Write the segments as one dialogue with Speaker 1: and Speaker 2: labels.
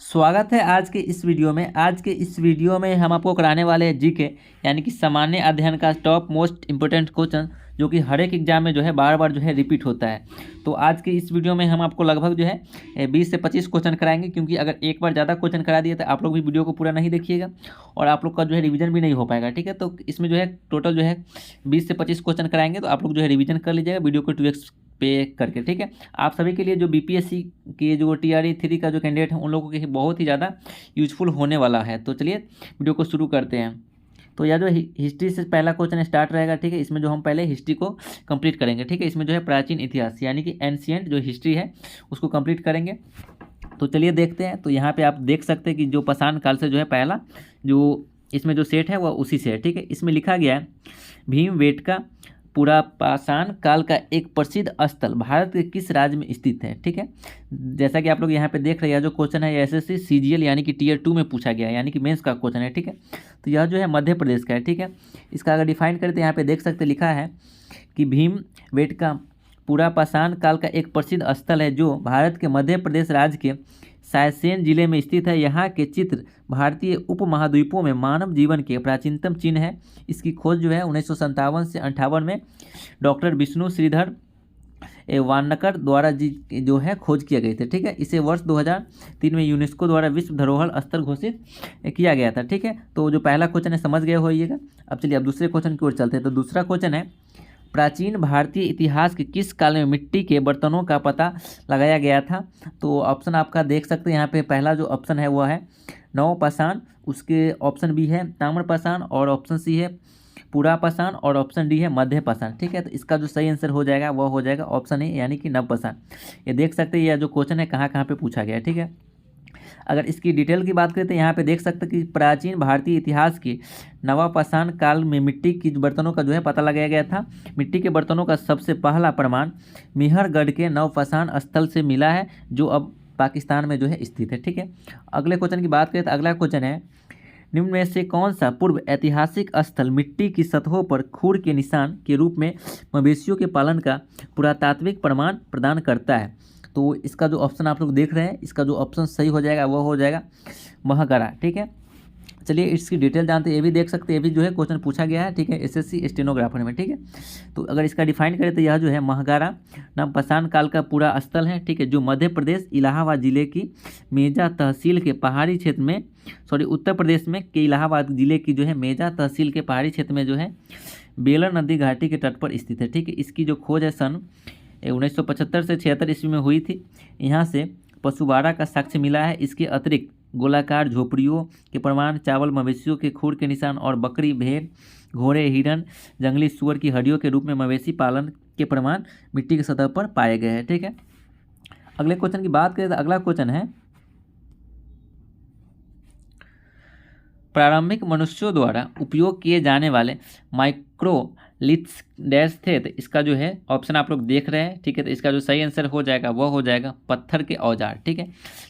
Speaker 1: स्वागत है आज के इस वीडियो में। आज के इस वीडियो में हम आपको कराने वाले हैं जीके यानी कि सामान्य अध्ययन का टॉप मोस्ट इम्पोर्टेंट क्वेश्चन जो कि हर एक एग्जाम में जो है बार बार जो है रिपीट होता है। तो आज के इस वीडियो में हम आपको लगभग जो है 20 से 25 क्वेश्चन कराएंगे, क्योंकि अगर एक बार ज़्यादा क्वेश्चन करा दिए तो आप लोग भी वीडियो को पूरा नहीं देखिएगा और आप लोग का जो है रिवीजन भी नहीं हो पाएगा। ठीक है, तो इसमें जो है टोटल जो है 20 से 25 क्वेश्चन कराएंगे, तो आप लोग जो है रिवीजन कर लीजिएगा वीडियो को 2x पे करके। ठीक है, आप सभी के लिए जो बीपीएससी के जो TRE 3 का जो कैंडिडेट है उन लोगों के बहुत ही ज़्यादा यूजफुल होने वाला है। तो चलिए वीडियो को शुरू करते हैं। तो यह जो हिस्ट्री से पहला क्वेश्चन स्टार्ट रहेगा। ठीक है, इसमें जो हम पहले हिस्ट्री को कंप्लीट करेंगे। ठीक है, इसमें जो है प्राचीन इतिहास यानी कि एंशिएंट जो हिस्ट्री है उसको कंप्लीट करेंगे। तो चलिए देखते हैं। तो यहाँ पे आप देख सकते हैं कि जो पाषाण काल से जो है पहला जो इसमें जो सेट है वह उसी से है। ठीक है, इसमें लिखा गया है भीमबेटका पूरा पाषाण काल का एक प्रसिद्ध स्थल भारत के किस राज्य में स्थित है। ठीक है, जैसा कि आप लोग यहाँ पे देख रहे हैं, जो क्वेश्चन है SSC CGL यानी कि Tier 2 में पूछा गया है, यानी कि मेंस का क्वेश्चन है। ठीक है, तो यह जो है मध्य प्रदेश का है। ठीक है, इसका अगर डिफाइन करें तो यहाँ पे देख सकते लिखा है कि भीमबेटका पूरा पाषाण काल का एक प्रसिद्ध स्थल है जो भारत के मध्य प्रदेश राज्य के सायसेन जिले में स्थित है। यहाँ के चित्र भारतीय उपमहाद्वीपों में मानव जीवन के प्राचीनतम चिन्ह है। इसकी खोज जो है 1957 से 58 में डॉक्टर विष्णु श्रीधर वानकर द्वारा जो है खोज किए गए थे। ठीक है, इसे वर्ष 2003 में यूनेस्को द्वारा विश्व धरोहर स्थल घोषित किया गया था। ठीक है, तो जो पहला क्वेश्चन है समझ गए होइएगा। अब चलिए अब दूसरे क्वेश्चन की ओर चलते हैं। तो दूसरा क्वेश्चन है प्राचीन भारतीय इतिहास के किस काल में मिट्टी के बर्तनों का पता लगाया गया था। तो ऑप्शन आपका देख सकते हैं यहाँ पे पहला जो ऑप्शन है वह है नवपाषाण, उसके ऑप्शन बी है ताम्रपाषाण और ऑप्शन सी है पुरापाषाण और ऑप्शन डी है मध्यपाषाण। ठीक है, तो इसका जो सही आंसर हो जाएगा वह हो जाएगा ऑप्शन ए यानी कि नवपाषाण। ये देख सकते हैं यह जो क्वेश्चन है कहाँ कहाँ पे पूछा गया है। ठीक है, अगर इसकी डिटेल की बात करें तो यहाँ पे देख सकते हैं कि प्राचीन भारतीय इतिहास की नवापाषाण काल में मिट्टी की बर्तनों का जो है पता लगाया गया था। मिट्टी के बर्तनों का सबसे पहला प्रमाण मेहरगढ़ के नवपाषाण स्थल से मिला है जो अब पाकिस्तान में जो है स्थित है। ठीक है, अगले क्वेश्चन की बात करें तो अगला क्वेश्चन है निम्न में से कौन सा पूर्व ऐतिहासिक स्थल मिट्टी की सतहों पर खूर के निशान के रूप में मवेशियों के पालन का पुरातात्विक प्रमाण प्रदान करता है। तो इसका जो ऑप्शन आप लोग देख रहे हैं, इसका जो ऑप्शन सही हो जाएगा वो हो जाएगा महगरा। ठीक है, चलिए इसकी डिटेल जानते हैं। ये भी देख सकते हैं, ये भी जो है क्वेश्चन पूछा गया है। ठीक है, SSC स्टेनोग्राफर में। ठीक है, तो अगर इसका डिफाइन करें तो यह जो है महगारा नवपाषाण काल का पूरा स्थल है। ठीक है, जो मध्य प्रदेश इलाहाबाद जिले की मेजा तहसील के पहाड़ी क्षेत्र में उत्तर प्रदेश में के इलाहाबाद जिले की जो है मेजा तहसील के पहाड़ी क्षेत्र में जो है बेलर नदी घाटी के तट पर स्थित है। ठीक है, इसकी जो खोज है सन 1975 से 76 ईस्वी में हुई थी। यहाँ से पशुबाड़ा का साक्ष्य मिला है। इसके अतिरिक्त गोलाकार झोपड़ियों के प्रमाण, चावल, मवेशियों के खूर के निशान और बकरी, भेड़, घोड़े, हिरन, जंगली सुअर की हड्डियों के रूप में मवेशी पालन के प्रमाण मिट्टी की सतह पर पाए गए हैं। ठीक है, अगले क्वेश्चन की बात करें तो अगला क्वेश्चन है प्रारंभिक मनुष्यों द्वारा उपयोग किए जाने वाले माइक्रोलिथ्स डैश थे। तो इसका जो है ऑप्शन आप लोग देख रहे हैं। ठीक है, तो इसका जो सही आंसर हो जाएगा वह हो जाएगा पत्थर के औजार। ठीक है,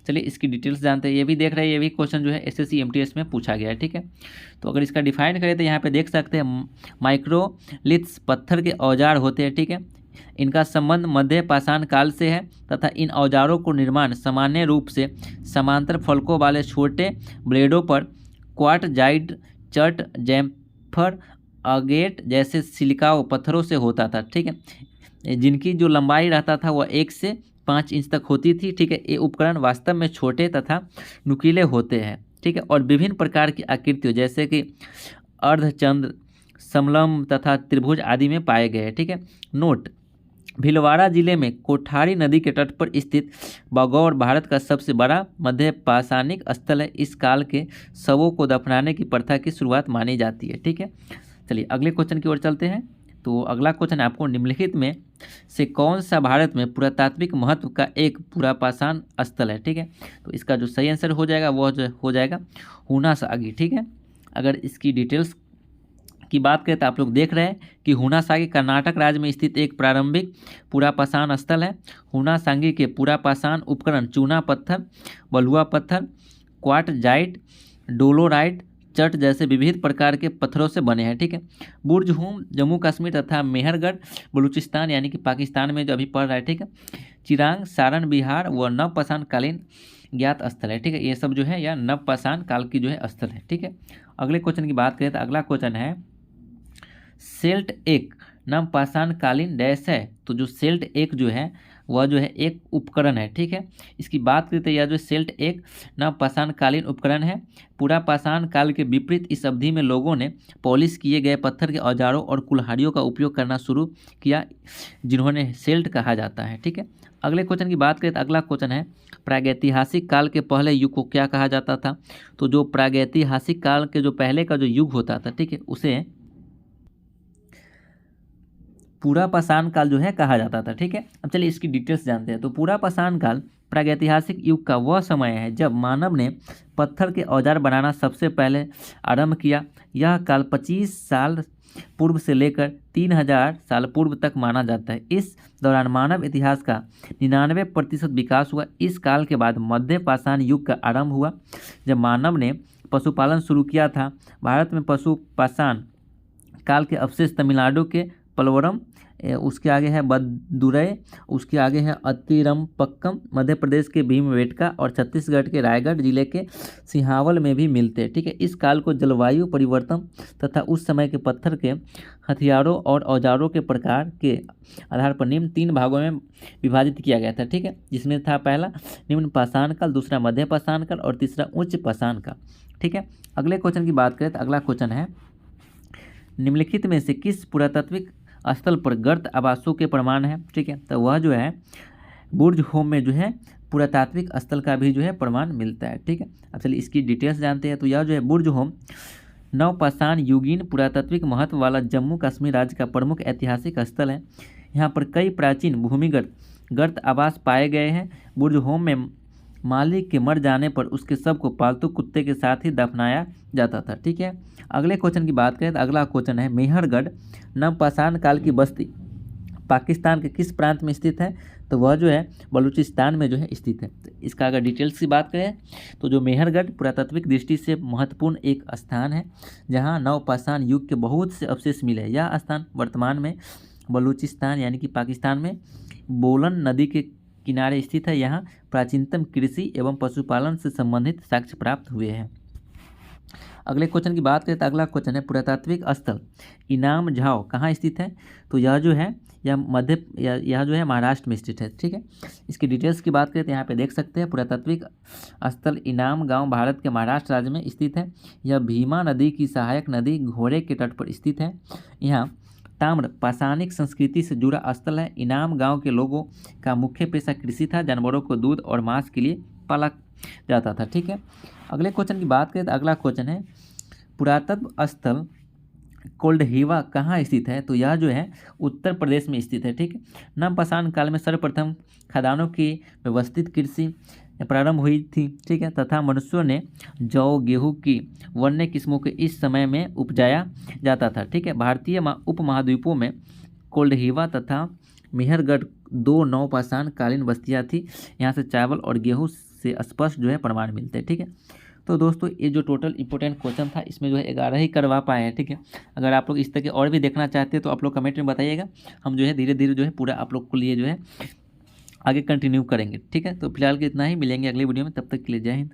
Speaker 1: चलिए इसकी डिटेल्स जानते हैं। ये भी देख रहे हैं, ये भी क्वेश्चन जो है SSC MTS में पूछा गया है। ठीक है, तो अगर इसका डिफाइन करें तो यहाँ पे देख सकते हैं माइक्रोलिथ्स पत्थर के औजार होते हैं। ठीक है, इनका संबंध मध्य पाषाण काल से है तथा इन औजारों को निर्माण सामान्य रूप से समांतर फलकों वाले छोटे ब्लेडों पर क्वार्टजाइट, चट, जैम्फर, अगेट जैसे सिलिकाओ पत्थरों से होता था। ठीक है, जिनकी जो लंबाई रहता था वह 1 से 5 इंच तक होती थी। ठीक है, ये उपकरण वास्तव में छोटे तथा नुकीले होते हैं। ठीक है, और विभिन्न प्रकार की आकृतियों जैसे कि अर्धचंद्र, समलंब तथा त्रिभुज आदि में पाए गए। ठीक है, नोट भीलवाड़ा जिले में कोठारी नदी के तट पर स्थित बगौर भारत का सबसे बड़ा मध्य पाषाणिक स्थल है। इस काल के शवों को दफनाने की प्रथा की शुरुआत मानी जाती है। ठीक है, चलिए अगले क्वेश्चन की ओर चलते हैं। तो अगला क्वेश्चन आपको निम्नलिखित में से कौन सा भारत में पुरातात्विक महत्व का एक पुरापाषाण स्थल है। ठीक है, तो इसका जो सही आंसर हो जाएगा वो हो जाएगा हुनासागी। ठीक है, अगर इसकी डिटेल्स की बात करें तो आप लोग देख रहे हैं कि हुनासागी कर्नाटक राज्य में स्थित एक प्रारंभिक पुरापाषाण स्थल है। हुनासागी के पुरापाषाण उपकरण चूना पत्थर, बलुआ पत्थर, क्वार्टजाइट, डोलोराइट, चट जैसे विविध प्रकार के पत्थरों से बने हैं। ठीक है, बुर्ज हूम जम्मू कश्मीर तथा मेहरगढ़ बलूचिस्तान यानी कि पाकिस्तान में जो अभी पड़ रहा है। ठीक है, चिरांग सारण बिहार व नवपाषाण कालीन ज्ञात स्थल है। ठीक है, ये सब जो है यह नवपाषाण काल की जो है स्थल है। ठीक है, अगले क्वेश्चन की बात करें तो अगला क्वेश्चन है सेल्ट एक नवपाषाण कालीन डैश है। तो जो सेल्ट एक जो है वह जो है एक उपकरण है। ठीक है, इसकी बात करते यह जो सेल्ट एक नवपाषाण कालीन उपकरण है। पूरा पाषाण काल के विपरीत इस अवधि में लोगों ने पॉलिश किए गए पत्थर के औजारों और कुल्हाड़ियों का उपयोग करना शुरू किया, जिन्होंने सेल्ट कहा जाता है। ठीक है, अगले क्वेश्चन की बात करें तो अगला क्वेश्चन है प्रागैतिहासिक काल के पहले युग को क्या कहा जाता था। तो जो प्रागैतिहासिक काल के जो पहले का जो युग होता था, ठीक है, उसे पूरा पाषाण काल जो है कहा जाता था। ठीक है, अब चलिए इसकी डिटेल्स जानते हैं। तो पूरा पाषाण काल प्रागैतिहासिक युग का वह समय है जब मानव ने पत्थर के औजार बनाना सबसे पहले आरंभ किया। यह काल 25 साल पूर्व से लेकर 3000 साल पूर्व तक माना जाता है। इस दौरान मानव इतिहास का 99% विकास हुआ। इस काल के बाद मध्य पाषाण युग का आरंभ हुआ, जब मानव ने पशुपालन शुरू किया था। भारत में पशु पाषाण काल के अवशेष तमिलनाडु के पलवरम, उसके आगे है बदुरई, उसके आगे है अतिरमपक्कम, मध्य प्रदेश के भीमबेटका और छत्तीसगढ़ के रायगढ़ जिले के सिंहावल में भी मिलते हैं। ठीक है, इस काल को जलवायु परिवर्तन तथा उस समय के पत्थर के हथियारों और औजारों के प्रकार के आधार पर निम्न 3 भागों में विभाजित किया गया था। ठीक है, जिसमें था पहला निम्न पाषाण काल, दूसरा मध्य पाषाण काल और तीसरा उच्च पाषाण काल। ठीक है, अगले क्वेश्चन की बात करें तो अगला क्वेश्चन है निम्नलिखित में से किस पुरातात्विक स्थल पर गर्त आवासों के प्रमाण है। ठीक है, तो वह जो है बुर्ज होम में जो है पुरातात्विक स्थल का भी जो है प्रमाण मिलता है। ठीक है, अब चलिए इसकी डिटेल्स जानते हैं। तो यह जो है बुर्ज होम नवपाषाण युगीन पुरातात्विक महत्व वाला जम्मू कश्मीर राज्य का प्रमुख ऐतिहासिक स्थल है। यहाँ पर कई प्राचीन भूमिगत गर्त आवास पाए गए हैं। बुर्ज होम में मालिक के मर जाने पर उसके शव को पालतू कुत्ते के साथ ही दफनाया जाता था। ठीक है, अगले क्वेश्चन की बात करें तो अगला क्वेश्चन है मेहरगढ़ नवपाषाण काल की बस्ती पाकिस्तान के किस प्रांत में स्थित है। तो वह जो है बलूचिस्तान में जो है स्थित है। तो इसका अगर डिटेल्स की बात करें तो जो मेहरगढ़ पुरातात्विक दृष्टि से महत्वपूर्ण एक स्थान है जहाँ नवपाषाण युग के बहुत से अवशेष मिले हैं। यह स्थान वर्तमान में बलूचिस्तान यानी कि पाकिस्तान में बोलन नदी के किनारे स्थित है। यहाँ प्राचीनतम कृषि एवं पशुपालन से संबंधित साक्ष्य प्राप्त हुए हैं। अगले क्वेश्चन की बात करें तो अगला क्वेश्चन है पुरातात्विक स्थल इनाम झाव कहाँ स्थित है। तो यह जो है यह जो है महाराष्ट्र में स्थित है। ठीक है, इसकी डिटेल्स की बात करें तो यहाँ पे देख सकते हैं पुरातात्विक स्थल इनाम गांव भारत के महाराष्ट्र राज्य में स्थित है। यह भीमा नदी की सहायक नदी घोड़े के तट पर स्थित है। यहाँ ताम्र पाषाणिक संस्कृति से जुड़ा स्थल है। इनाम गांव के लोगों का मुख्य पेशा कृषि था। जानवरों को दूध और मांस के लिए पाला जाता था। ठीक है, अगले क्वेश्चन की बात करें तो अगला क्वेश्चन है पुरातत्व स्थल कोल्डहिवा कहाँ स्थित है। तो यह जो है उत्तर प्रदेश में स्थित है। ठीक है, नवपाषाण काल में सर्वप्रथम खदानों की व्यवस्थित कृषि प्रारंभ हुई थी। ठीक है, तथा मनुष्यों ने जौ गेहूँ की वन्य किस्मों के इस समय में उपजाया जाता था। ठीक है, भारतीय उपमहाद्वीपों में कोल्डहिवा तथा मेहरगढ़ 2 नवपाषाण कालीन बस्तियाँ थी। यहाँ से चावल और गेहूँ से स्पष्ट जो है प्रमाण मिलते हैं। ठीक है, तो दोस्तों ये जो टोटल इंपॉर्टेंट क्वेश्चन था इसमें जो है 11 ही करवा पाए हैं। ठीक है, अगर आप लोग इस तरह के और भी देखना चाहते हैं तो आप लोग कमेंट में बताइएगा। हम जो है धीरे धीरे जो है पूरा आप लोग के लिए जो है आगे कंटिन्यू करेंगे। ठीक है, तो फिलहाल के इतना ही, मिलेंगे अगले वीडियो में, तब तक के लिए जय हिंद।